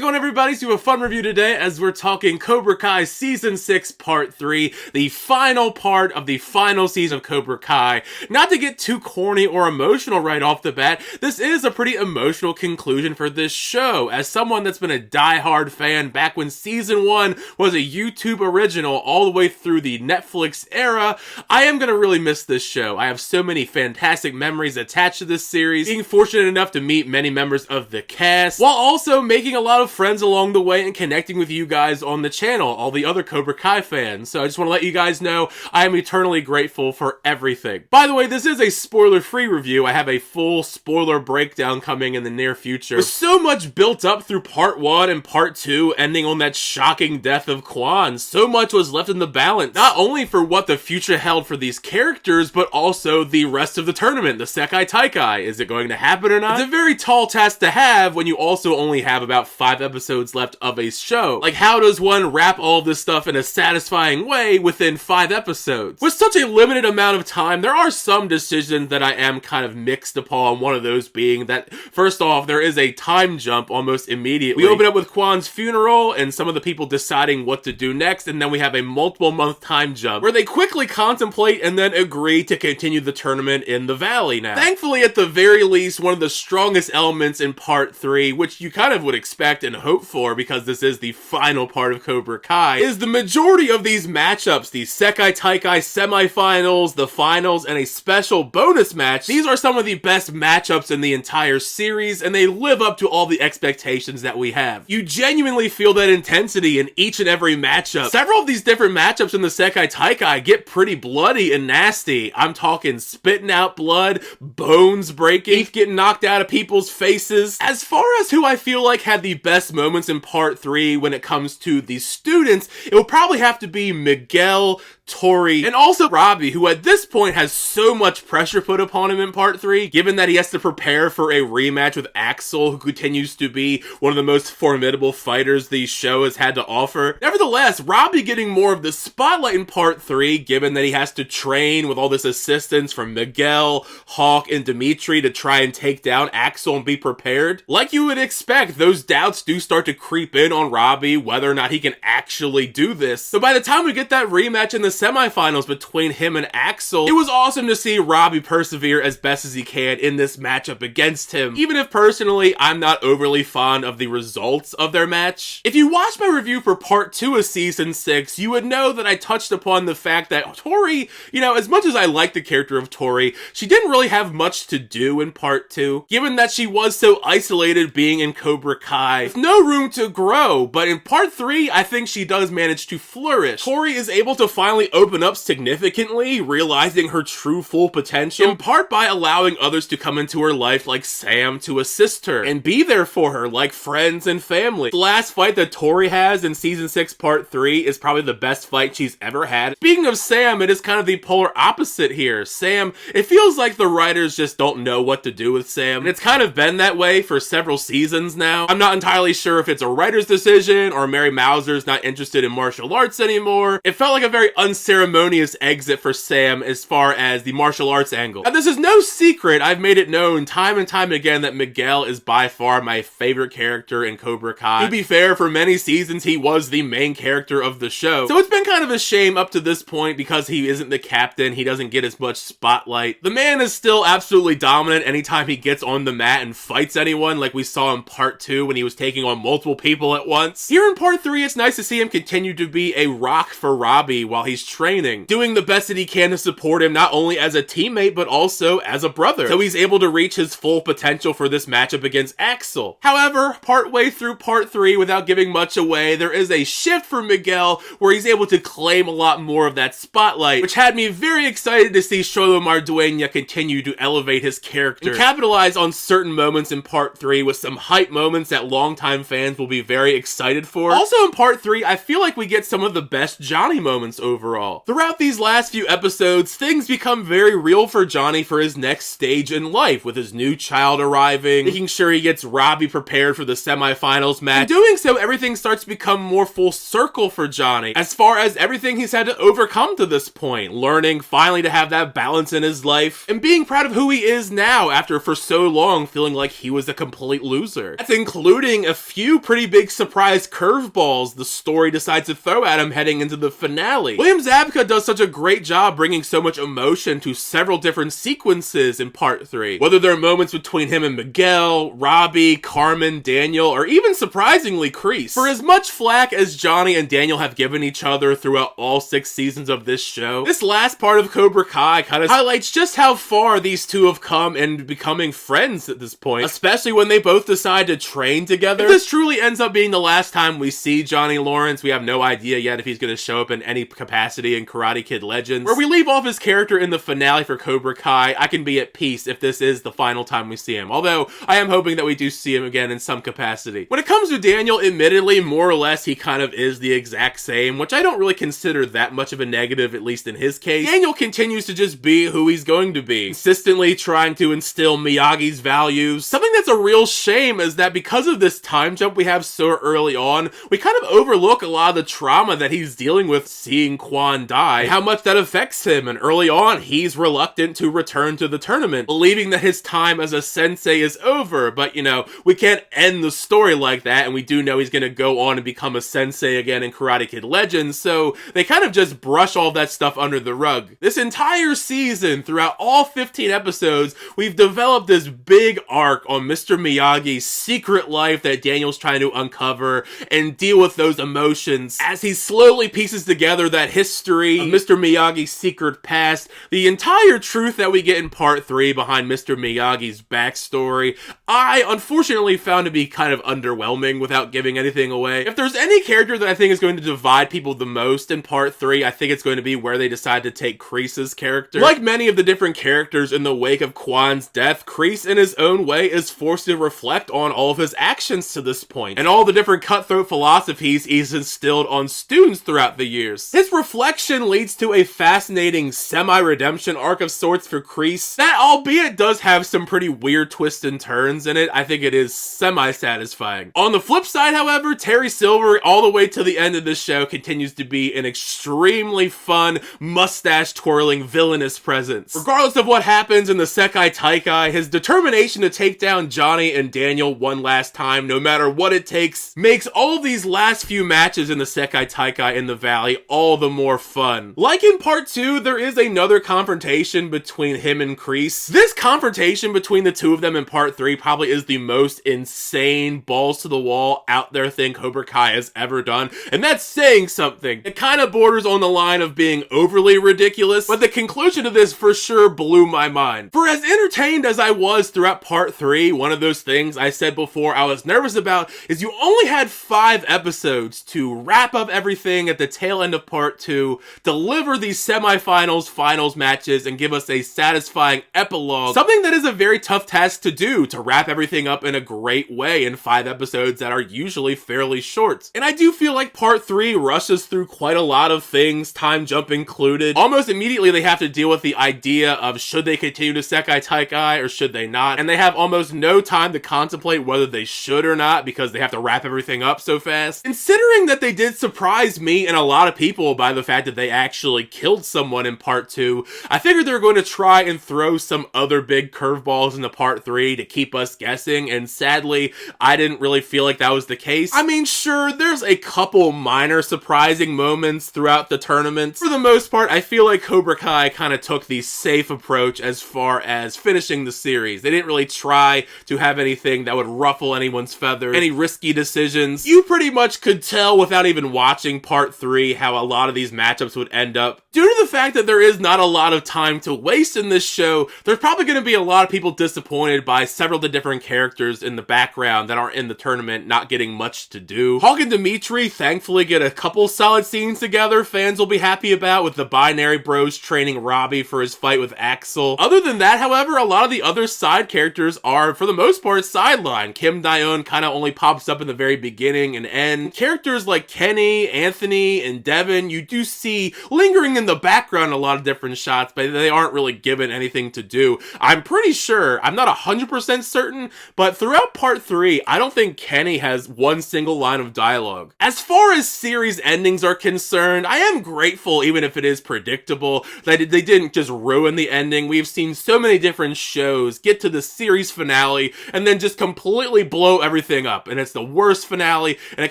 going, everybody? So we have a fun review today as we're talking Cobra Kai Season 6 Part 3, the final part of the final season of Cobra Kai. Not to get too corny or emotional right off the bat, this is a pretty emotional conclusion for this show. As someone that's been a die-hard fan back when Season 1 was a YouTube original all the way through the Netflix era, I am going to really miss this show. I have so many fantastic memories attached to this series, being fortunate enough to meet many members of the cast, while also making a lot of friends along the way and connecting with you guys on the channel, all the other Cobra Kai fans. So I just want to let you guys know I am eternally grateful for everything. By the way, this is a spoiler-free review. I have a full spoiler breakdown coming in the near future. With so much built up through Part 1 and Part 2, ending on that shocking death of Quan, so much was left in the balance, not only for what the future held for these characters, but also the rest of the tournament, the Sekai Taikai. Is it going to happen or not? It's a very tall task to have when you also only have about 5 episodes left of a show. Like, how does one wrap all of this stuff in a satisfying way within 5 episodes? With such a limited amount of time, there are some decisions that I am kind of mixed upon, one of those being that, first off, there is a time jump almost immediately. We open up with Quan's funeral and some of the people deciding what to do next, and then we have a multiple month time jump where they quickly contemplate and then agree to continue the tournament in the valley now. Thankfully, at the very least, one of the strongest elements in Part 3, which you kind of would expect and hope for because this is the final part of Cobra Kai, is the majority of these matchups, the Sekai Taikai semifinals, the finals, and a special bonus match. These are some of the best matchups in the entire series, and they live up to all the expectations that we have. You genuinely feel that intensity in each and every matchup. Several of these different matchups in the Sekai Taikai get pretty bloody and nasty. I'm talking spitting out blood, bones breaking, teeth getting knocked out of people's faces. As far as who I feel like had the best moments in Part 3 when it comes to the students, it will probably have to be Miguel, Tori, and also Robbie, who at this point has so much pressure put upon him in Part 3, given that he has to prepare for a rematch with Axel, who continues to be one of the most formidable fighters the show has had to offer. Nevertheless, Robbie getting more of the spotlight in Part 3, given that he has to train with all this assistance from Miguel, Hawk, and Dimitri to try and take down Axel and be prepared. Like you would expect, those doubts do start to creep in on Robbie, whether or not he can actually do this. So by the time we get that rematch in the semifinals between him and Axel, it was awesome to see Robbie persevere as best as he can in this matchup against him, even if personally I'm not overly fond of the results of their match. If you watched my review for Part 2 of Season 6, you would know that I touched upon the fact that Tori, as much as I like the character of Tori, she didn't really have much to do in Part 2, given that she was so isolated being in Cobra Kai, with no room to grow. But in Part 3, I think she does manage to flourish. Tori is able to finally open up significantly, realizing her true full potential, in part by allowing others to come into her life like Sam to assist her and be there for her like friends and family. The last fight that Tori has in Season 6 Part 3 is probably the best fight she's ever had. Speaking of Sam, it is kind of the polar opposite here. Sam, it feels like the writers just don't know what to do with Sam, and it's kind of been that way for several seasons now. I'm not entirely sure if it's a writer's decision or Mary Mauser's not interested in martial arts anymore. It felt like a very unceremonious exit for Sam as far as the martial arts angle. Now, this is no secret. I've made it known time and time again that Miguel is by far my favorite character in Cobra Kai. To be fair, for many seasons, he was the main character of the show. So it's been kind of a shame up to this point because he isn't the captain. He doesn't get as much spotlight. The man is still absolutely dominant anytime he gets on the mat and fights anyone, like we saw in Part 2 when he was taking on multiple people at once. Here in Part 3, it's nice to see him continue to be a rock for Robbie while he's training, doing the best that he can to support him not only as a teammate but also as a brother, so he's able to reach his full potential for this matchup against Axel. However, partway through Part 3, without giving much away, there is a shift for Miguel where he's able to claim a lot more of that spotlight, which had me very excited to see Xolo Mardueña continue to elevate his character and capitalize on certain moments in Part 3 with some hype moments that longtime fans will be very excited for. Also in Part 3, I feel like we get some of the best Johnny moments overall. overall. Throughout these last few episodes, things become very real for Johnny for his next stage in life, with his new child arriving, making sure he gets Robbie prepared for the semifinals match. In doing so, everything starts to become more full circle for Johnny, as far as everything he's had to overcome to this point, learning finally to have that balance in his life, and being proud of who he is now after for so long feeling like he was a complete loser. That's including a few pretty big surprise curveballs the story decides to throw at him heading into the finale. William Zabka does such a great job bringing so much emotion to several different sequences in part 3. Whether they're moments between him and Miguel, Robbie, Carmen, Daniel, or even surprisingly Kreese. For as much flack as Johnny and Daniel have given each other throughout all 6 seasons of this show, this last part of Cobra Kai kind of highlights just how far these two have come in becoming friends at this point, especially when they both decide to train together. If this truly ends up being the last time we see Johnny Lawrence, we have no idea yet if he's going to show up in any capacity in Karate Kid Legends. Where we leave off his character in the finale for Cobra Kai, I can be at peace if this is the final time we see him, although I am hoping that we do see him again in some capacity. When it comes to Daniel, admittedly, more or less he kind of is the exact same, which I don't really consider that much of a negative, at least in his case. Daniel continues to just be who he's going to be, consistently trying to instill Miyagi's values. Something that's a real shame is that because of this time jump we have so early on, we kind of overlook a lot of the trauma that he's dealing with seeing Quan die, and how much that affects him, and early on he's reluctant to return to the tournament, believing that his time as a sensei is over, but you know, we can't end the story like that, and we do know he's gonna go on and become a sensei again in Karate Kid Legends, so they kind of just brush all that stuff under the rug. This entire season, throughout all 15 episodes, we've developed this big arc on Mr. Miyagi's secret life that Daniel's trying to uncover and deal with those emotions as he slowly pieces together that history of Mr. Miyagi's secret past, the entire truth that we get in part 3 behind Mr. Miyagi's backstory. I unfortunately found to be kind of underwhelming without giving anything away. If there's any character that I think is going to divide people the most in part 3, I think it's going to be where they decide to take Kreese's character. Like many of the different characters in the wake of Quan's death, Kreese in his own way is forced to reflect on all of his actions to this point, and all the different cutthroat philosophies he's instilled on students throughout the years. His reflection leads to a fascinating semi-redemption arc of sorts for Kreese that, albeit does have some pretty weird twists and turns in it, I think it is semi-satisfying. On the flip side, however, Terry Silver, all the way to the end of this show, continues to be an extremely fun, mustache-twirling, villainous presence. Regardless of what happens in the Sekai Taikai, his determination to take down Johnny and Daniel one last time, no matter what it takes, makes all these last few matches in the Sekai Taikai in the Valley all the more fun. Like in part 2, there is another confrontation between him and Kreese. This confrontation between the two of them in part 3 probably is the most insane, balls to the wall, out there thing Cobra Kai has ever done, and that's saying something. It kind of borders on the line of being overly ridiculous, but the conclusion of this for sure blew my mind. For as entertained as I was throughout part 3, one of those things I said before I was nervous about is you only had 5 episodes to wrap up everything at the tail end of part 2, deliver these semifinals, finals matches, and give us a satisfying epilogue. Something that is a very tough task to do, to wrap everything up in a great way in 5 episodes that are usually fairly short. And I do feel like part 3 rushes through quite a lot of things, time jump included. Almost immediately they have to deal with the idea of should they continue to Sekai Taikai or should they not, and they have almost no time to contemplate whether they should or not because they have to wrap everything up so fast. Considering that they did surprise me and a lot of people by the fact that they actually killed someone in part 2, I figured they were going to try and throw some other big curveballs into part 3 to keep us guessing, and sadly, I didn't really feel like that was the case. I mean, sure, there's a couple minor surprising moments throughout the tournament. For the most part, I feel like Cobra Kai kind of took the safe approach as far as finishing the series. They didn't really try to have anything that would ruffle anyone's feathers, any risky decisions. You pretty much could tell without even watching part 3 how a lot of these matchups would end up. Due to the fact that there is not a lot of time to waste in this show, there's probably going to be a lot of people disappointed by several of the different characters in the background that aren't in the tournament not getting much to do. Hawk and Dimitri thankfully get a couple solid scenes together fans will be happy about, with the Binary Bros training Robbie for his fight with Axel. Other than that, however, a lot of the other side characters are, for the most part, sidelined. Kim Daeun kind of only pops up in the very beginning and end. Characters like Kenny, Anthony, and Devin, you do do see lingering in the background a lot of different shots, but they aren't really given anything to do. I'm pretty sure, I'm not 100% certain, but throughout part 3, I don't think Kenny has one single line of dialogue. As far as series endings are concerned, I am grateful, even if it is predictable, that they didn't just ruin the ending. We've seen so many different shows get to the series finale and then just completely blow everything up, and it's the worst finale, and it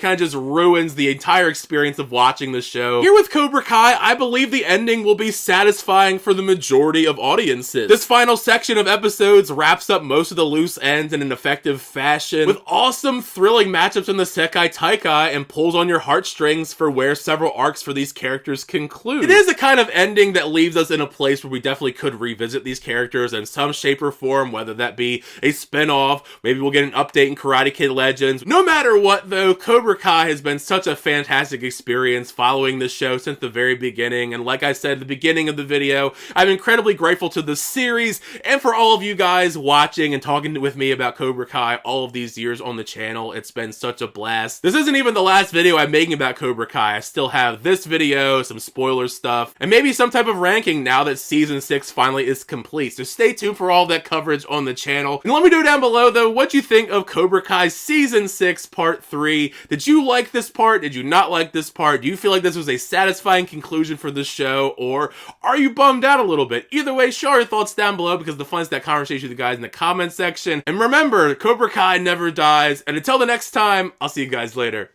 kind of just ruins the entire experience of watching the show. Here with Cobra Kai, I believe the ending will be satisfying for the majority of audiences. This final section of episodes wraps up most of the loose ends in an effective fashion, with awesome, thrilling matchups in the Sekai Taikai, and pulls on your heartstrings for where several arcs for these characters conclude. It is a kind of ending that leaves us in a place where we definitely could revisit these characters in some shape or form, whether that be a spin-off, maybe we'll get an update in Karate Kid Legends. No matter what though, Cobra Kai has been such a fantastic experience following this show since the very beginning, and like I said at the beginning of the video, I'm incredibly grateful to the series and for all of you guys watching and talking with me about Cobra Kai all of these years on the channel. It's been such a blast. This isn't even the last video I'm making about Cobra Kai. I still have this video, some spoiler stuff, and maybe some type of ranking now that season 6 finally is complete. So stay tuned for all that coverage on the channel. And let me know down below though what you think of Cobra Kai season 6 part 3. Did you like this part? Did you not like this part? Do you feel like this was a satisfying conclusion for the show, or are you bummed out a little bit? Either way, share your thoughts down below, because the fun is that conversation with you guys in the comment section. And remember, Cobra Kai never dies. And until the next time, I'll see you guys later.